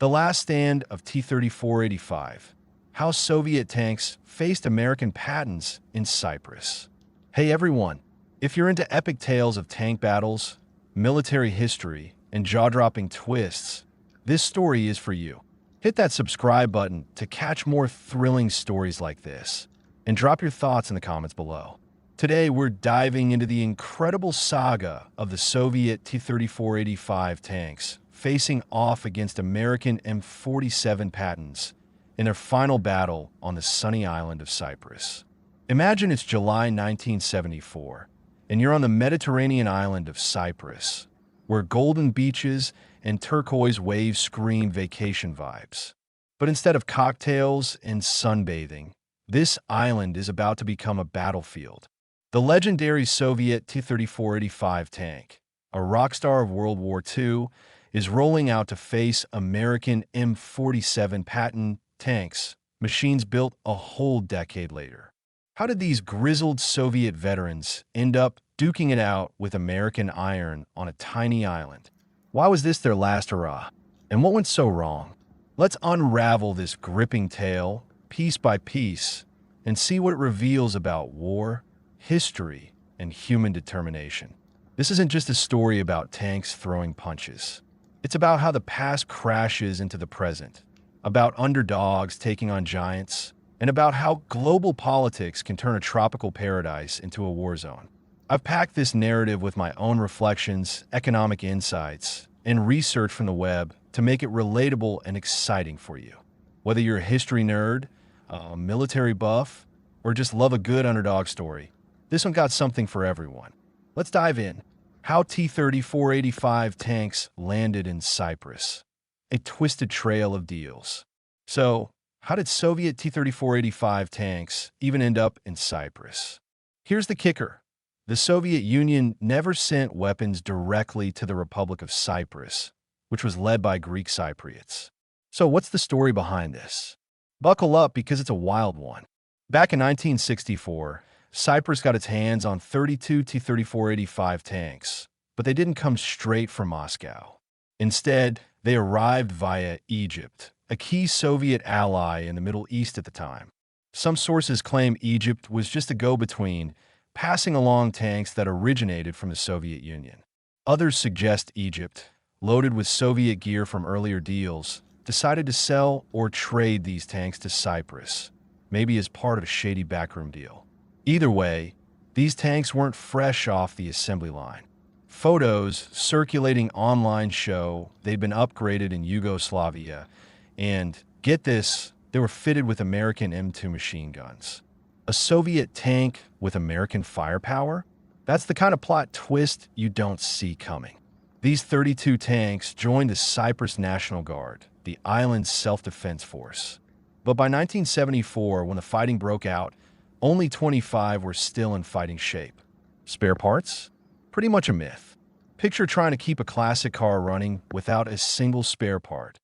The Last Stand of T-34-85. How Soviet tanks faced American Pattons in Cyprus. Hey everyone, if you're into epic tales of tank battles, military history, and jaw-dropping twists, this story is for you. Hit that subscribe button to catch more thrilling stories like this, and drop your thoughts in the comments below. Today, we're diving into the incredible saga of the Soviet T-34-85 tanks facing off against American M47 Pattons in their final battle on the sunny island of Cyprus. Imagine it's July 1974, and you're on the Mediterranean island of Cyprus, where golden beaches and turquoise waves scream vacation vibes. But instead of cocktails and sunbathing, this island is about to become a battlefield. The legendary Soviet T-34-85 tank, a rock star of World War II, is rolling out to face American M47 Patton tanks, machines built a whole decade later. How did these grizzled Soviet veterans end up duking it out with American iron on a tiny island? Why was this their last hurrah? And what went so wrong? Let's unravel this gripping tale, piece by piece, and see what it reveals about war, history, and human determination. This isn't just a story about tanks throwing punches. It's about how the past crashes into the present, about underdogs taking on giants, and about how global politics can turn a tropical paradise into a war zone. I've packed this narrative with my own reflections, economic insights, and research from the web to make it relatable and exciting for you. Whether you're a history nerd, a military buff, or just love a good underdog story, this one got something for everyone. Let's dive in. How T-34-85 tanks landed in Cyprus. A twisted trail of deals. So, how did Soviet T-34-85 tanks even end up in Cyprus? Here's the kicker. The Soviet Union never sent weapons directly to the Republic of Cyprus, which was led by Greek Cypriots. So what's the story behind this? Buckle up because it's a wild one. Back in 1964, Cyprus got its hands on 32 T-34-85 tanks, but they didn't come straight from Moscow. Instead, they arrived via Egypt, a key Soviet ally in the Middle East at the time. Some sources claim Egypt was just a go-between, passing along tanks that originated from the Soviet Union. Others suggest Egypt, loaded with Soviet gear from earlier deals, decided to sell or trade these tanks to Cyprus, maybe as part of a shady backroom deal. Either way, these tanks weren't fresh off the assembly line. Photos circulating online show they'd been upgraded in Yugoslavia, and, get this, they were fitted with American M2 machine guns. A Soviet tank with American firepower? That's the kind of plot twist you don't see coming. These 32 tanks joined the Cyprus National Guard, the island's self-defense force. But by 1974, when the fighting broke out, only 25 were still in fighting shape. Spare parts? Pretty much a myth. Picture trying to keep a classic car running without a single spare part.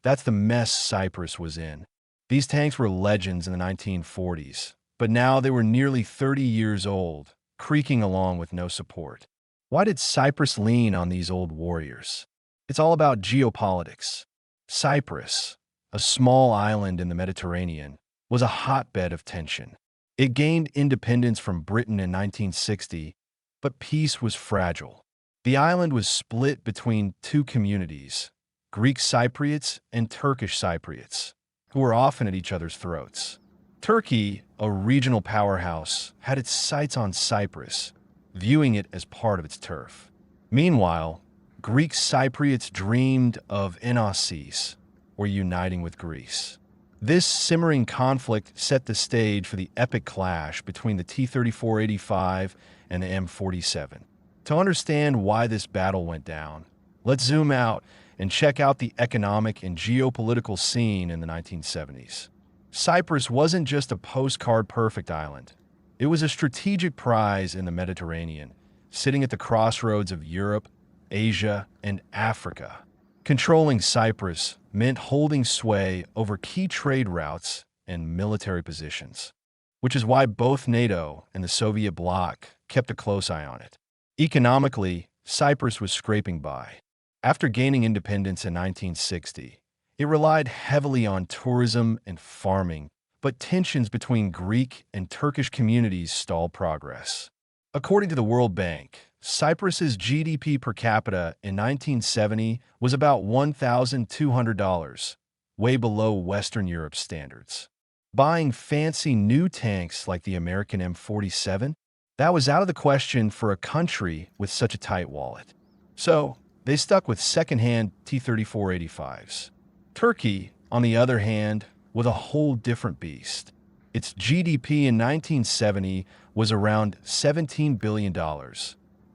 That's the mess Cyprus was in. These tanks were legends in the 1940s, but now they were nearly 30 years old, creaking along with no support. Why did Cyprus lean on these old warriors? It's all about geopolitics. Cyprus, a small island in the Mediterranean, was a hotbed of tension. It gained independence from Britain in 1960, but peace was fragile. The island was split between two communities, Greek Cypriots and Turkish Cypriots, who were often at each other's throats. Turkey, a regional powerhouse, had its sights on Cyprus, viewing it as part of its turf. Meanwhile, Greek Cypriots dreamed of Enosis, or uniting with Greece. This simmering conflict set the stage for the epic clash between the T-34-85 and the M47. To understand why this battle went down, let's zoom out and check out the economic and geopolitical scene in the 1970s. Cyprus wasn't just a postcard-perfect island. It was a strategic prize in the Mediterranean, sitting at the crossroads of Europe, Asia, and Africa. Controlling Cyprus meant holding sway over key trade routes and military positions, which is why both NATO and the Soviet bloc kept a close eye on it. Economically, Cyprus was scraping by. After gaining independence in 1960, It relied heavily on tourism and farming, but tensions between Greek and Turkish communities stalled progress. According to the World Bank, Cyprus's GDP per capita in 1970 was about $1,200, way below Western Europe's standards. Buying fancy new tanks like the American M47? That was out of the question for a country with such a tight wallet. So, they stuck with second-hand T-34-85s. Turkey, on the other hand, was a whole different beast. Its GDP in 1970 was around $17 billion,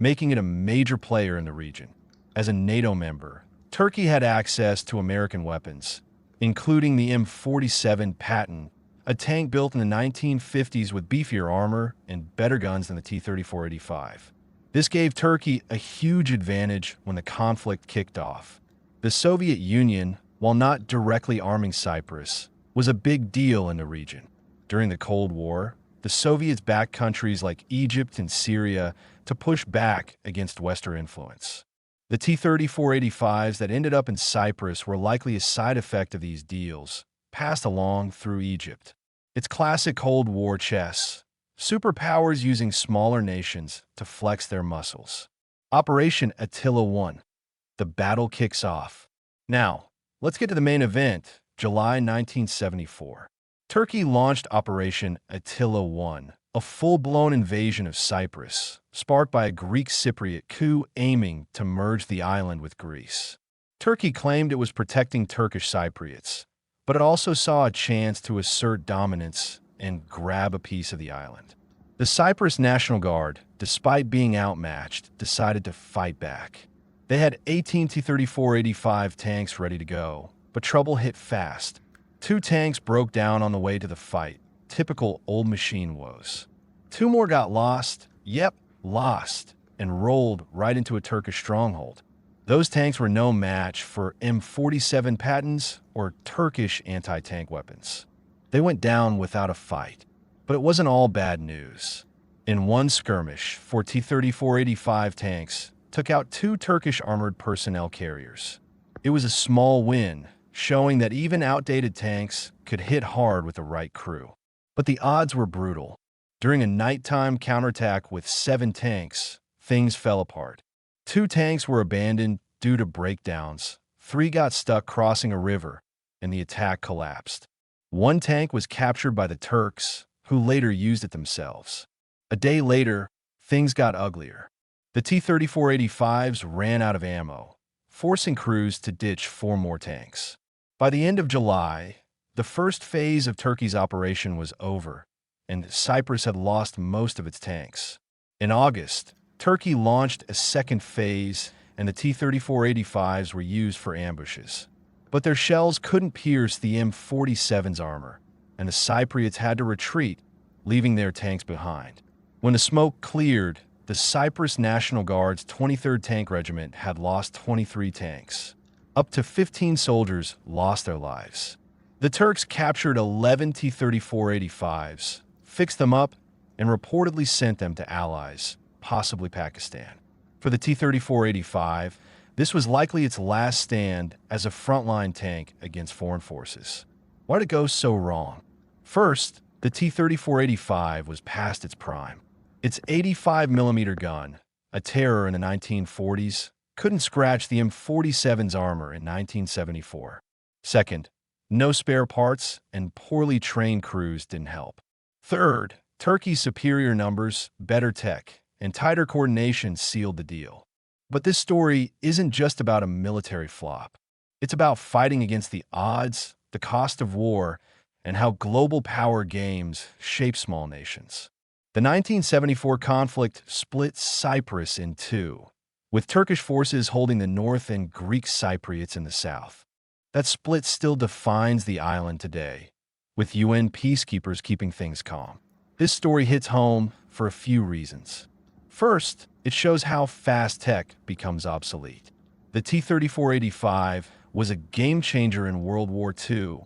making it a major player in the region. As a NATO member, Turkey had access to American weapons, including the M47 Patton, a tank built in the 1950s with beefier armor and better guns than the T-34-85. This gave Turkey a huge advantage when the conflict kicked off. The Soviet Union, while not directly arming Cyprus, was a big deal in the region. During the Cold War, the Soviets backed countries like Egypt and Syria to push back against Western influence. The T-34-85s that ended up in Cyprus were likely a side effect of these deals, passed along through Egypt. It's classic Cold War chess, superpowers using smaller nations to flex their muscles. Operation Attila 1. The battle kicks off. Now, let's get to the main event, July 1974. Turkey launched Operation Attila 1, a full-blown invasion of Cyprus, sparked by a Greek Cypriot coup aiming to merge the island with Greece. Turkey claimed it was protecting Turkish Cypriots, but it also saw a chance to assert dominance and grab a piece of the island. The Cyprus National Guard, despite being outmatched, decided to fight back. They had 18 T-34-85 tanks ready to go, but trouble hit fast. 2 tanks broke down on the way to the fight, typical old machine woes. 2 more got lost, and rolled right into a Turkish stronghold. Those tanks were no match for M47 Pattons or Turkish anti-tank weapons. They went down without a fight. But it wasn't all bad news. In one skirmish, 4 T-34-85 tanks took out 2 Turkish armored personnel carriers. It was a small win, showing that even outdated tanks could hit hard with the right crew. But the odds were brutal. During a nighttime counterattack with 7 tanks, things fell apart. 2 tanks were abandoned due to breakdowns, 3 got stuck crossing a river, and the attack collapsed. 1 tank was captured by the Turks, who later used it themselves. A day later, things got uglier. The T-34-85s ran out of ammo, forcing crews to ditch 4 more tanks. By the end of July, the first phase of Turkey's operation was over, and Cyprus had lost most of its tanks. In August, Turkey launched a second phase, and the T-34-85s were used for ambushes. But their shells couldn't pierce the M47's armor, and the Cypriots had to retreat, leaving their tanks behind. When the smoke cleared, the Cyprus National Guard's 23rd Tank Regiment had lost 23 tanks. Up to 15 soldiers lost their lives. The Turks captured 11 T-34-85s, fixed them up, and reportedly sent them to allies, possibly Pakistan. For the T-34-85, this was likely its last stand as a frontline tank against foreign forces. Why did it go so wrong? First, the T-34-85 was past its prime. Its 85mm gun, a terror in the 1940s, couldn't scratch the M47's armor in 1974. Second, no spare parts and poorly trained crews didn't help. Third, Turkey's superior numbers, better tech, and tighter coordination sealed the deal. But this story isn't just about a military flop. It's about fighting against the odds, the cost of war, and how global power games shape small nations. The 1974 conflict split Cyprus in 2, with Turkish forces holding the north and Greek Cypriots in the south. That split still defines the island today, with UN peacekeepers keeping things calm. This story hits home for a few reasons. First, it shows how fast tech becomes obsolete. The T-34-85 was a game-changer in World War II,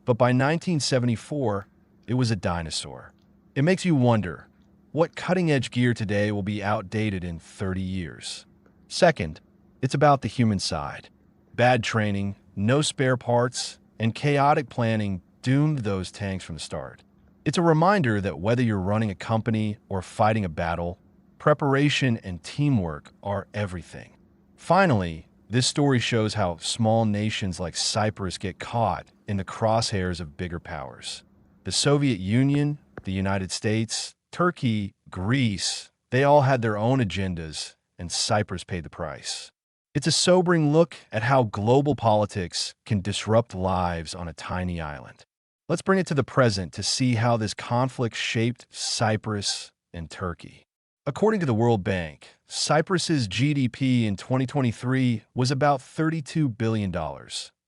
but by 1974, it was a dinosaur. It makes you wonder, what cutting-edge gear today will be outdated in 30 years? Second, it's about the human side. Bad training, no spare parts, and chaotic planning doomed those tanks from the start. It's a reminder that whether you're running a company or fighting a battle, preparation and teamwork are everything. Finally, this story shows how small nations like Cyprus get caught in the crosshairs of bigger powers. The Soviet Union, the United States, Turkey, Greece, they all had their own agendas, and Cyprus paid the price. It's a sobering look at how global politics can disrupt lives on a tiny island. Let's bring it to the present to see how this conflict shaped Cyprus and Turkey. According to the World Bank, Cyprus's GDP in 2023 was about $32 billion,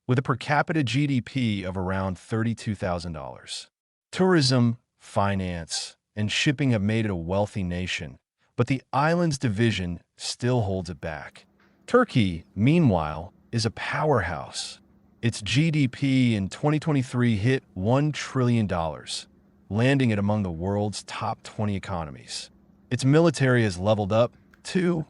with a per capita GDP of around $32,000. Tourism, finance, and shipping have made it a wealthy nation, but the island's division still holds it back. Turkey, meanwhile, is a powerhouse. Its GDP in 2023 hit $1 trillion, landing it among the world's top 20 economies. Its military has leveled up, too,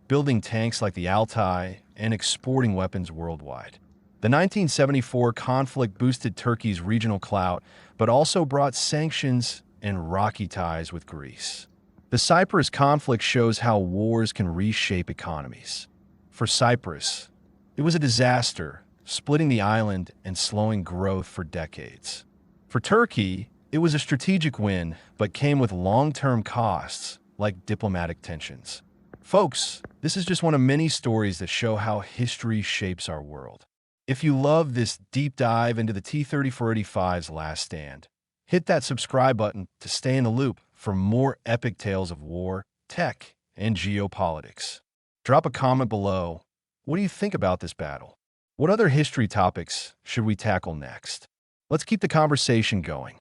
building tanks like the Altai and exporting weapons worldwide. The 1974 conflict boosted Turkey's regional clout, but also brought sanctions and rocky ties with Greece. The Cyprus conflict shows how wars can reshape economies. For Cyprus, it was a disaster, splitting the island and slowing growth for decades. For Turkey, it was a strategic win, but came with long-term costs, like diplomatic tensions. Folks, this is just one of many stories that show how history shapes our world. If you love this deep dive into the T-3485's last stand, hit that subscribe button to stay in the loop for more epic tales of war, tech, and geopolitics. Drop a comment below. What do you think about this battle? What other history topics should we tackle next? Let's keep the conversation going.